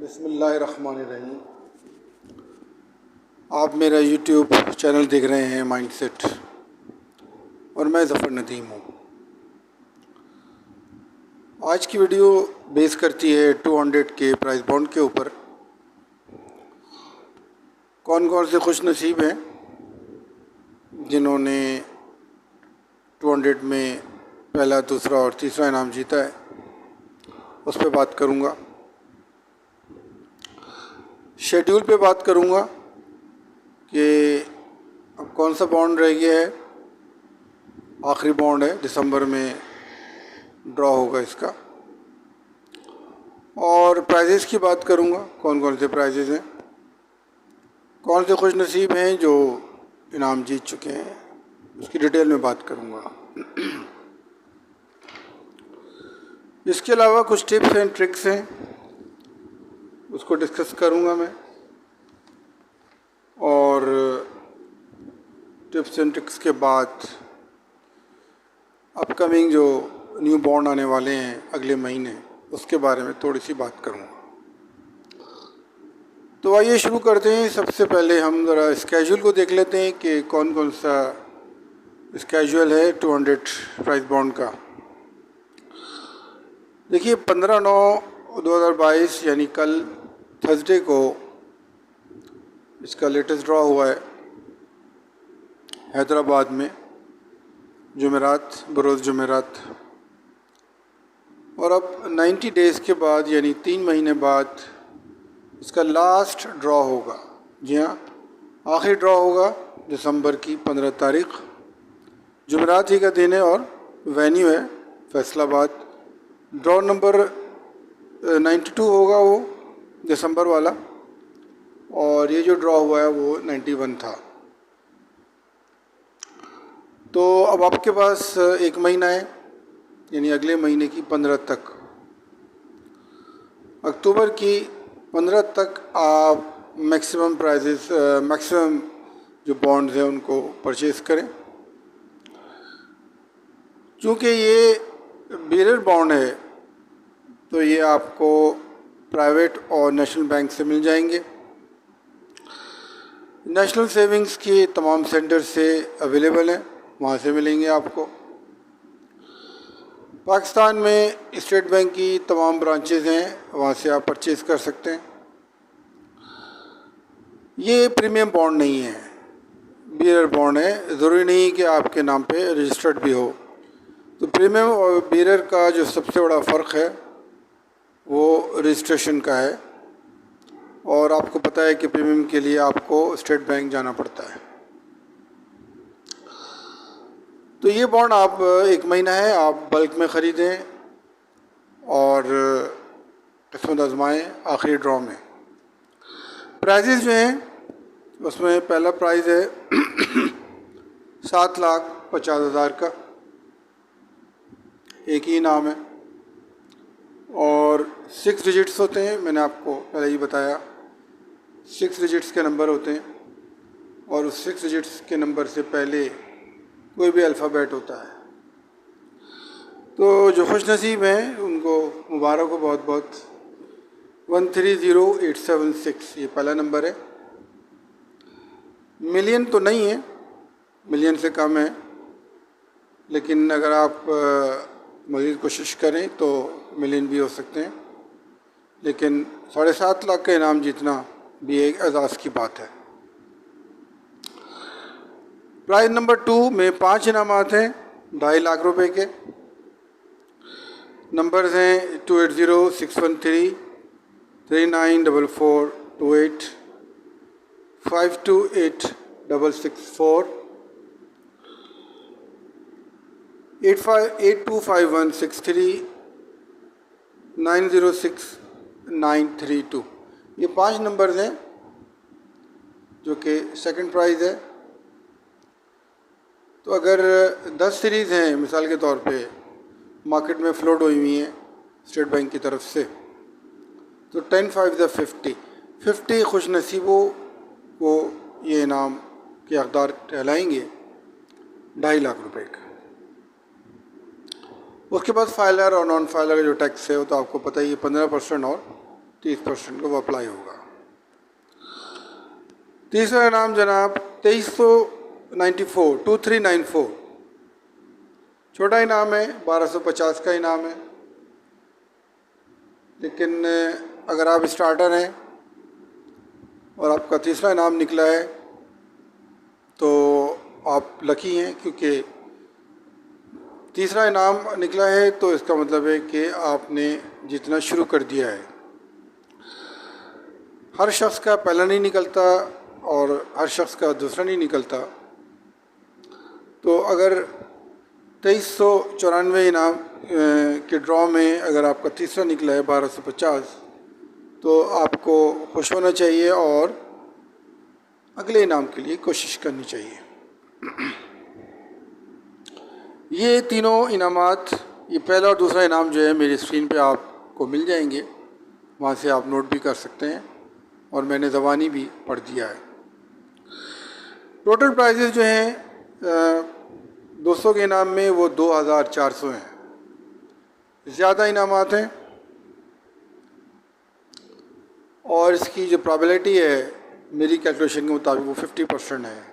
बिस्मिल्लाहिर्रहमानिर्रहीम। आप मेरा यूट्यूब चैनल देख रहे हैं माइंडसेट, और मैं ज़फ़र नदीम हूँ। आज की वीडियो बेस करती है 200 के प्राइस बॉन्ड के ऊपर। कौन कौन से खुश नसीब हैं जिन्होंने 200 में पहला, दूसरा और तीसरा इनाम जीता है, उस पर बात करूँगा। शेड्यूल पे बात करूँगा कि अब कौन सा बॉन्ड रह गया है। आखिरी बॉन्ड है, दिसंबर में ड्रॉ होगा इसका। और प्राइजेस की बात करूँगा, कौन कौन से प्राइजेस हैं, कौन से खुश नसीब हैं जो इनाम जीत चुके हैं, उसकी डिटेल में बात करूँगा। इसके अलावा कुछ टिप्स एंड ट्रिक्स हैं, उसको डिस्कस करूँगा मैं। और टिप्स एंड ट्रिक्स के बाद अपकमिंग जो न्यू बॉन्ड आने वाले हैं अगले महीने, उसके बारे में थोड़ी सी बात करूँगा। तो आइए शुरू करते हैं। सबसे पहले हम ज़रा स्केड्यूल को देख लेते हैं कि कौन कौन सा स्केड्यूल है 200 प्राइस बॉन्ड का। देखिए 15/9/2022 यानी कल थर्सडे को इसका लेटेस्ट ड्रॉ हुआ है हैदराबाद में, जुमेरात, बरोज़ जुमेरात। और अब 90 डेज़ के बाद यानी 3 महीने बाद इसका लास्ट ड्रॉ होगा। जी हाँ, आखिरी ड्रॉ होगा दिसंबर की 15 तारीख। जुमेरात ही का दिन है और वेन्यू है फैसलाबाद। ड्रॉ नंबर 92 होगा वो दिसंबर वाला, और ये जो ड्रॉ हुआ है वो 91 था। तो अब आपके पास एक महीना है, यानी अगले महीने की 15 तक, अक्टूबर की 15 तक आप मैक्सिमम प्राइजेस, मैक्सिमम जो बॉन्ड्स हैं उनको परचेज़ करें। चूँकि ये बेरर बॉन्ड है तो ये आपको प्राइवेट और नेशनल बैंक से मिल जाएंगे। नेशनल सेविंग्स के तमाम सेंटर से अवेलेबल हैं, वहाँ से मिलेंगे आपको। पाकिस्तान में स्टेट बैंक की तमाम ब्रांचेज़ हैं, वहाँ से आप परचेज़ कर सकते हैं। ये प्रीमियम बॉन्ड नहीं है, बेरर बॉन्ड है। ज़रूरी नहीं कि आपके नाम पे रजिस्टर्ड भी हो। तो प्रीमियम और बेरर का जो सबसे बड़ा फ़र्क है वो रजिस्ट्रेशन का है, और आपको पता है कि प्रीमियम के लिए आपको स्टेट बैंक जाना पड़ता है। तो ये बॉन्ड आप एक महीना है, आप बल्क में ख़रीदें और किस्मत आजमाएँ आखिरी ड्रॉ में। प्राइजेज़ जो हैं उसमें पहला प्राइज़ है 7,50,000 का, एक ही इनाम है। और 6 डिजिट्स होते हैं, मैंने आपको पहले ही बताया 6 डिजिट्स के नंबर होते हैं, और उस 6 डिजिट्स के नंबर से पहले कोई भी अल्फ़ाबेट होता है। तो जो खुश नसीब हैं उनको मुबारक हो बहुत बहुत। 130876 ये पहला नंबर है। मिलियन तो नहीं है, मिलियन से कम है, लेकिन अगर आप मज़ीद कोशिश करें तो मिलियन भी हो सकते हैं। लेकिन 7.5 लाख का इनाम जीतना भी एक एजाज़ की बात है। प्राइज़ नंबर 2 में 5 इनामात हैं 2.5 लाख रुपए के। नंबर्स हैं 280, 613, 394428, 528664, 825163, 906932। ये 5 नंबर्स हैं जो कि सेकंड प्राइज़ है। तो अगर 10 सीरीज़ हैं मिसाल के तौर पे मार्केट में फ्लोट हुई हुई हैं स्टेट बैंक की तरफ से, तो 10 5 50 खुश नसीबों को ये इनाम के हकदार कहलाएंगे 2.5 लाख रुपए का। उसके बाद फाइलर और नॉन फाइलर का जो टैक्स है वो तो आपको पता ही है 15% और 30% का वो अप्लाई होगा। तीसरा इनाम जनाब 2394 छोटा इनाम है, 1250 का इनाम है। लेकिन अगर आप स्टार्टर हैं और आपका तीसरा इनाम निकला है तो आप लकी हैं, क्योंकि तीसरा इनाम निकला है तो इसका मतलब है कि आपने जितना शुरू कर दिया है। हर शख्स का पहला नहीं निकलता और हर शख्स का दूसरा नहीं निकलता। तो अगर 2394 इनाम के ड्रॉ में अगर आपका तीसरा निकला है 1250, तो आपको खुश होना चाहिए और अगले इनाम के लिए कोशिश करनी चाहिए। ये तीनों इनामात, ये पहला और दूसरा इनाम जो है मेरी स्क्रीन पे आपको मिल जाएंगे, वहाँ से आप नोट भी कर सकते हैं और मैंने ज़बानी भी पढ़ दिया है। टोटल प्राइजेज़ जो हैं 200 के इनाम में वो 2400 हैं। ज़्यादा इनामात हैं और इसकी जो प्रॉबिलिटी है मेरी कैलकुलेशन के मुताबिक वो 50% है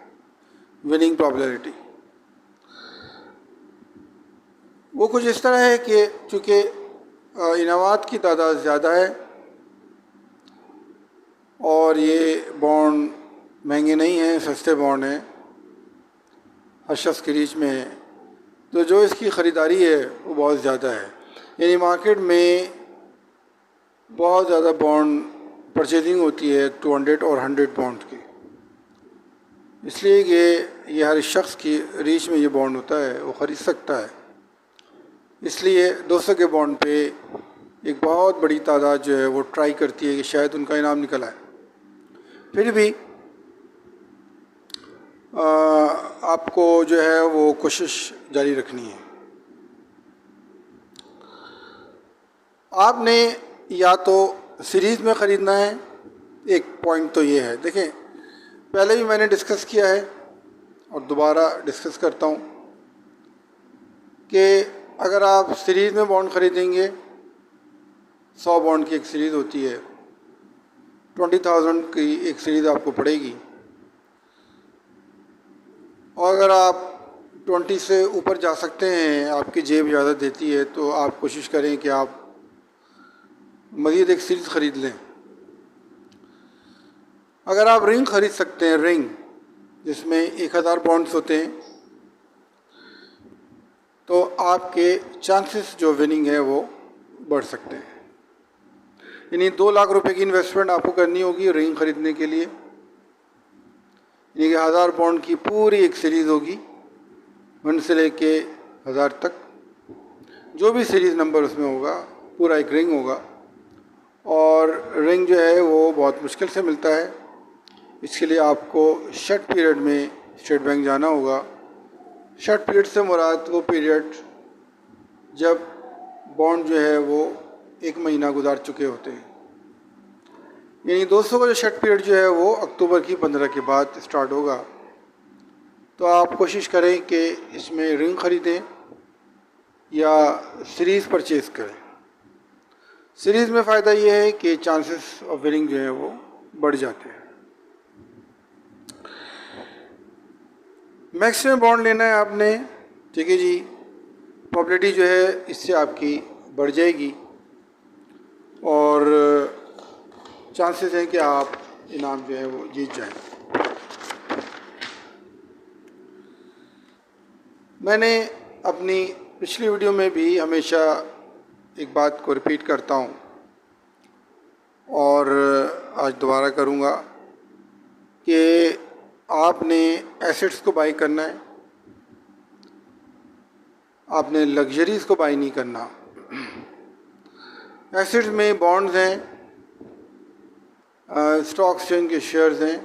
विनिंग प्रॉबिलिटी। वो कुछ इस तरह है कि चूँकि इनामात की तादाद ज़्यादा है और ये बॉन्ड महंगे नहीं हैं, सस्ते बॉन्ड हैं, हर शख्स के रीच में है, तो जो इसकी ख़रीदारी है वो बहुत ज़्यादा है। यानी मार्केट में बहुत ज़्यादा बॉन्ड परचेजिंग होती है 200 और 100 बॉन्ड की, इसलिए कि ये हर शख्स की रीच में ये बॉन्ड होता है, वो ख़रीद सकता है। इसलिए 200 के बॉन्ड पे एक बहुत बड़ी तादाद जो है वो ट्राई करती है कि शायद उनका इनाम निकल आए। फिर भी आपको जो है वो कोशिश जारी रखनी है। आपने या तो सीरीज़ में ख़रीदना है, एक पॉइंट तो ये है, देखें पहले भी मैंने डिस्कस किया है और दोबारा डिस्कस करता हूँ कि अगर आप सीरीज़ में बॉन्ड ख़रीदेंगे, 100 बॉन्ड की एक सीरीज़ होती है, 20,000 की एक सीरीज़ आपको पड़ेगी। और अगर आप 20 से ऊपर जा सकते हैं, आपकी जेब इजाज़त देती है, तो आप कोशिश करें कि आप मज़ीद एक सीरीज़ ख़रीद लें। अगर आप रिंग ख़रीद सकते हैं, रिंग जिसमें 1000 बॉन्ड्स होते हैं, तो आपके चांसेस जो विनिंग है वो बढ़ सकते हैं। यानी 2 लाख रुपए की इन्वेस्टमेंट आपको करनी होगी रिंग ख़रीदने के लिए, यानी कि 1000 बॉन्ड की पूरी एक सीरीज़ होगी 1 से लेके 1000 तक, जो भी सीरीज़ नंबर उसमें होगा पूरा एक रिंग होगा। और रिंग जो है वो बहुत मुश्किल से मिलता है, इसके लिए आपको शर्ट पीरियड में स्टेट बैंक जाना होगा। शर्ट पीरियड से मुराद वो पीरियड जब बॉन्ड जो है वो 1 महीना गुजार चुके होते हैं। यानी 200 का जो शर्ट पीरियड जो है वो अक्टूबर की 15 के बाद स्टार्ट होगा। तो आप कोशिश करें कि इसमें रिंग ख़रीदें या सीरीज़ परचेज़ करें। सीरीज़ में फ़ायदा ये है कि चांसेस ऑफ विनिंग जो है वो बढ़ जाते हैं। मैक्सिमम बॉन्ड लेना है आपने, ठीक है जी, प्रॉबिलिटी जो है इससे आपकी बढ़ जाएगी और चांसेस हैं कि आप इनाम जो है वो जीत जाएं। मैंने अपनी पिछली वीडियो में भी हमेशा एक बात को रिपीट करता हूँ और आज दोबारा करूँगा कि आपने एसेट्स को बाई करना है, आपने लग्जरीज़ को बाई नहीं करना। एसेट्स में बॉन्ड्स हैं, स्टॉक एक्सचेंज के शेयर्स हैं,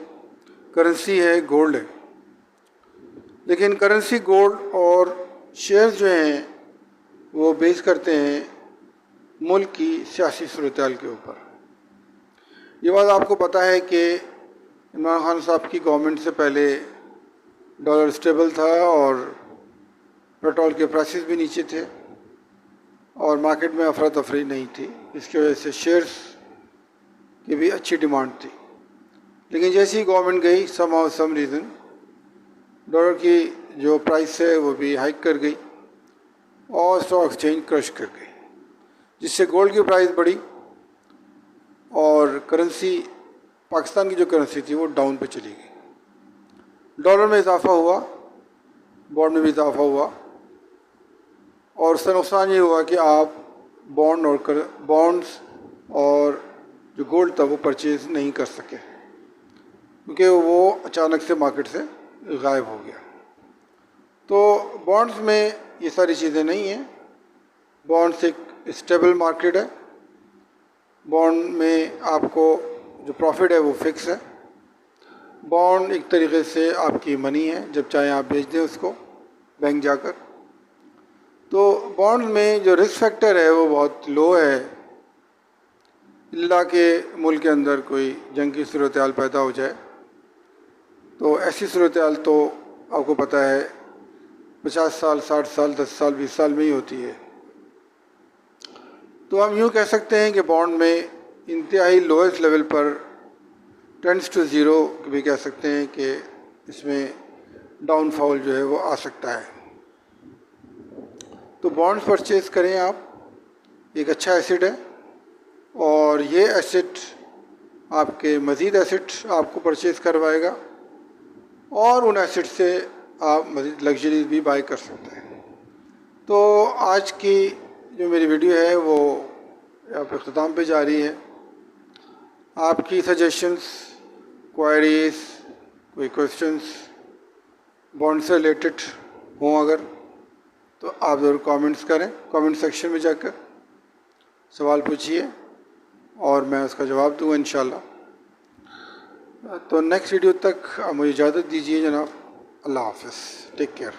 करेंसी है, गोल्ड है। लेकिन करेंसी, गोल्ड और शेयर्स जो हैं वो बेस करते हैं मुल्क की सियासी सूरत-ए-हाल के ऊपर। ये बात आपको पता है कि इमरान खान साहब की गवर्नमेंट से पहले डॉलर स्टेबल था और पेट्रोल के प्राइसेस भी नीचे थे और मार्केट में अफरा तफरी नहीं थी। इसकी वजह से शेयर्स की भी अच्छी डिमांड थी, लेकिन जैसे ही गवर्नमेंट गई सम रीज़न डॉलर की जो प्राइस है वो भी हाइक कर गई और स्टॉक एक्सचेंज क्रश कर गई, जिससे गोल्ड की प्राइस बढ़ी और करेंसी, पाकिस्तान की जो करेंसी थी वो डाउन पे चली गई। डॉलर में इजाफा हुआ, बॉन्ड में भी इजाफा हुआ, और उसका नुकसान ये हुआ कि आप बॉन्ड्स और जो गोल्ड था वो परचेज़ नहीं कर सके, क्योंकि वो अचानक से मार्केट से गायब हो गया। तो बॉन्ड्स में ये सारी चीज़ें नहीं हैं। बॉन्ड्स एक स्टेबल मार्केट है। बॉन्ड में आपको जो प्रॉफिट है वो फिक्स है। बॉन्ड एक तरीके से आपकी मनी है, जब चाहे आप बेच दें उसको बैंक जाकर। तो बॉन्ड में जो रिस्क फैक्टर है वो बहुत लो है, इल्ला के मुल्क के अंदर कोई जंग की सूरत हाल पैदा हो जाए। तो ऐसी सूरत हाल तो आपको पता है 50 साल, 60 साल, 10 साल, 20 साल में ही होती है। तो हम यूँ कह सकते हैं कि बॉन्ड में इंतहाई लोएस्ट लेवल पर टेंड्स टू ज़ीरो भी कह सकते हैं कि इसमें डाउनफॉल जो है वो आ सकता है। तो बॉन्ड्स परचेज़ करें आप, एक अच्छा एसेट है, और ये एसेट आपके मज़ीद एसेट आपको परचेज़ करवाएगा और उन एसेट से आप मज़ीद लग्जरीज भी बाय कर सकते हैं। तो आज की जो मेरी वीडियो है वो यहाँ पे ख़त्म पे जा रही है। आपकी सजेशंस, क्वेरीज, कोई क्वेश्चंस बॉन्ड से रिलेटेड हों अगर, तो आप ज़रूर कमेंट्स करें, कमेंट सेक्शन में जाकर सवाल पूछिए और मैं उसका जवाब दूँगा इंशाल्लाह। तो नेक्स्ट वीडियो तक मुझे इजाज़त दीजिए जनाब। अल्लाह हाफ़िज़, टेक केयर।